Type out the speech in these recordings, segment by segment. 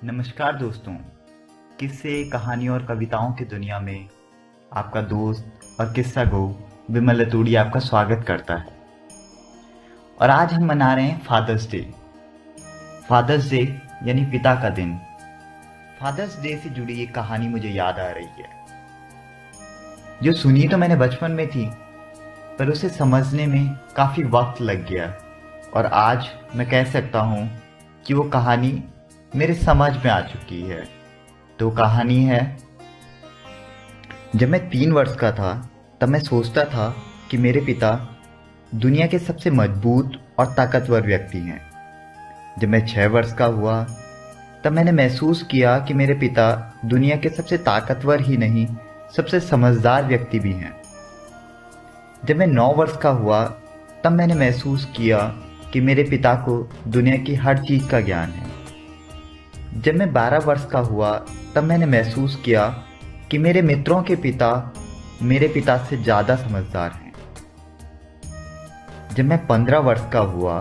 नमस्कार दोस्तों। किस्से, कहानी और कविताओं की दुनिया में आपका दोस्त और किस्सा गो विमल अतुड़ी आपका स्वागत करता है। और आज हम मना रहे हैं फादर्स डे। फादर्स डे यानी पिता का दिन। फादर्स डे से जुड़ी एक कहानी मुझे याद आ रही है, जो सुनी तो मैंने बचपन में थी, पर उसे समझने में काफी वक्त लग गया। और आज मैं कह सकता हूँ कि वो कहानी मेरे समझ में आ चुकी है। तो कहानी है, जब मैं 3 वर्ष का था तब मैं सोचता था कि मेरे पिता दुनिया के सबसे मजबूत और ताकतवर व्यक्ति हैं। जब मैं 6 वर्ष का हुआ तब मैंने महसूस किया कि मेरे पिता दुनिया के सबसे ताकतवर ही नहीं, सबसे समझदार व्यक्ति भी हैं। जब मैं 9 वर्ष का हुआ तब मैंने महसूस किया कि मेरे पिता को दुनिया की हर चीज़ का ज्ञान है। जब मैं 12 वर्ष का हुआ तब मैंने महसूस किया कि मेरे मित्रों के पिता मेरे पिता से ज़्यादा समझदार हैं। जब मैं 15 वर्ष का हुआ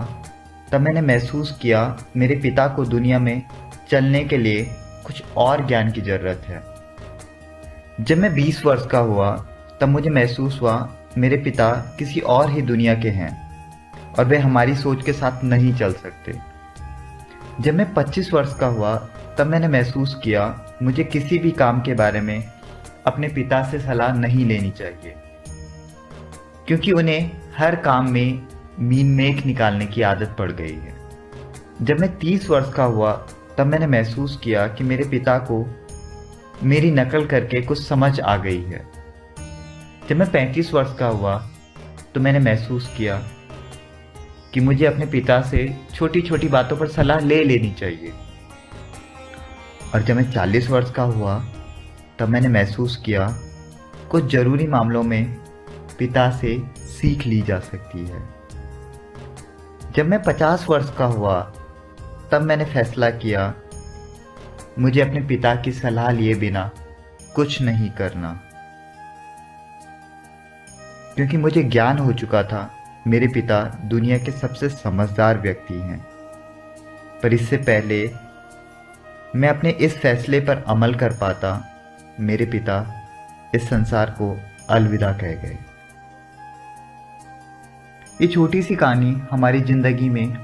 तब मैंने महसूस किया मेरे पिता को दुनिया में चलने के लिए कुछ और ज्ञान की ज़रूरत है। जब मैं 20 वर्ष का हुआ तब मुझे महसूस हुआ मेरे पिता किसी और ही दुनिया के हैं और वे हमारी सोच के साथ नहीं चल सकते। जब मैं 25 वर्ष का हुआ तब मैंने महसूस किया मुझे किसी भी काम के बारे में अपने पिता से सलाह नहीं लेनी चाहिए, क्योंकि उन्हें हर काम में मीन मेख निकालने की आदत पड़ गई है। जब मैं 30 वर्ष का हुआ तब मैंने महसूस किया कि मेरे पिता को मेरी नकल करके कुछ समझ आ गई है। जब मैं 35 वर्ष का हुआ तो मैंने महसूस किया कि मुझे अपने पिता से छोटी छोटी बातों पर सलाह ले लेनी चाहिए। और जब मैं 40 वर्ष का हुआ तब मैंने महसूस किया कुछ ज़रूरी मामलों में पिता से सीख ली जा सकती है। जब मैं 50 वर्ष का हुआ तब मैंने फैसला किया मुझे अपने पिता की सलाह लिए बिना कुछ नहीं करना, क्योंकि मुझे ज्ञान हो चुका था मेरे पिता दुनिया के सबसे समझदार व्यक्ति हैं। पर इससे पहले मैं अपने इस फैसले पर अमल कर पाता, मेरे पिता इस संसार को अलविदा कह गए। ये छोटी सी कहानी हमारी जिंदगी में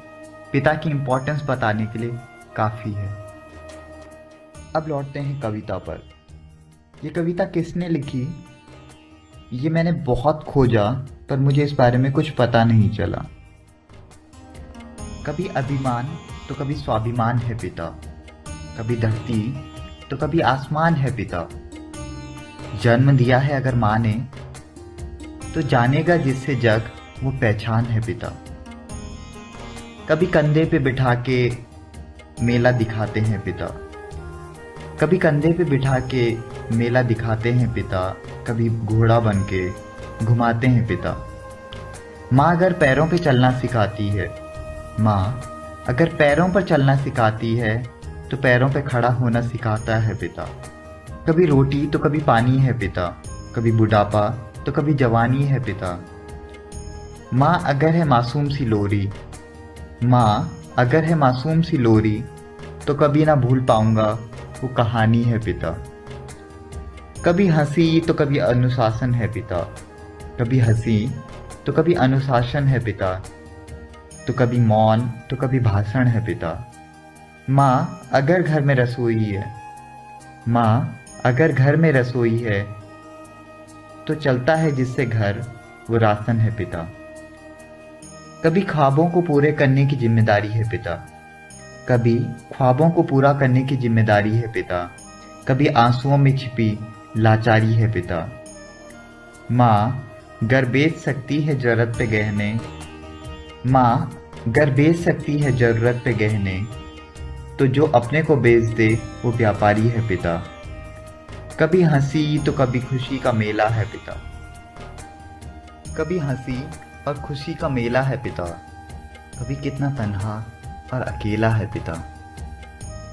पिता की इम्पोर्टेंस बताने के लिए काफ़ी है। अब लौटते हैं कविता पर। ये कविता किसने लिखी, ये मैंने बहुत खोजा, पर मुझे इस बारे में कुछ पता नहीं चला। कभी अभिमान तो कभी स्वाभिमान है पिता, कभी धरती तो कभी आसमान है पिता। जन्म दिया है अगर माँ ने तो जानेगा जिससे जग वो पहचान है पिता। कभी कंधे पे बिठा के मेला दिखाते हैं पिता, कभी कंधे पे बिठा के मेला दिखाते हैं पिता, कभी घोड़ा बन के घुमाते हैं पिता। माँ अगर पैरों पे चलना सिखाती है, माँ अगर पैरों पर चलना सिखाती है तो पैरों पे खड़ा होना सिखाता है पिता। कभी रोटी तो कभी पानी है पिता, कभी बुढ़ापा तो कभी जवानी है पिता। माँ अगर है मासूम सी लोरी, माँ अगर है मासूम सी लोरी तो कभी ना भूल पाऊंगा वो कहानी है पिता। कभी हंसी तो कभी अनुशासन है पिता, कभी हंसी तो कभी अनुशासन है पिता, तो कभी मौन तो कभी भाषण है पिता। माँ अगर घर में रसोई है, माँ अगर घर में रसोई है तो चलता है जिससे घर वो राशन है पिता। कभी ख्वाबों को पूरे करने की जिम्मेदारी है पिता, कभी ख्वाबों को पूरा करने की जिम्मेदारी है पिता, कभी आंसुओं में छिपी लाचारी है पिता। माँ घर बेच सकती है जरूरत पे गहने, माँ घर बेच सकती है जरूरत पे गहने, तो जो अपने को बेच दे वो व्यापारी है पिता। कभी हंसी तो कभी खुशी का मेला है पिता, कभी हंसी और खुशी का मेला है पिता, कभी कितना तन्हा और अकेला है पिता।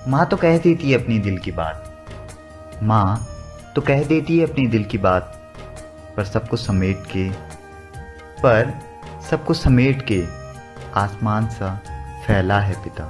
माँ तो कहती थी अपनी दिल की बात, माँ तो कह देती है अपनी दिल की बात, पर सबको समेट के आसमान सा फैला है पिता।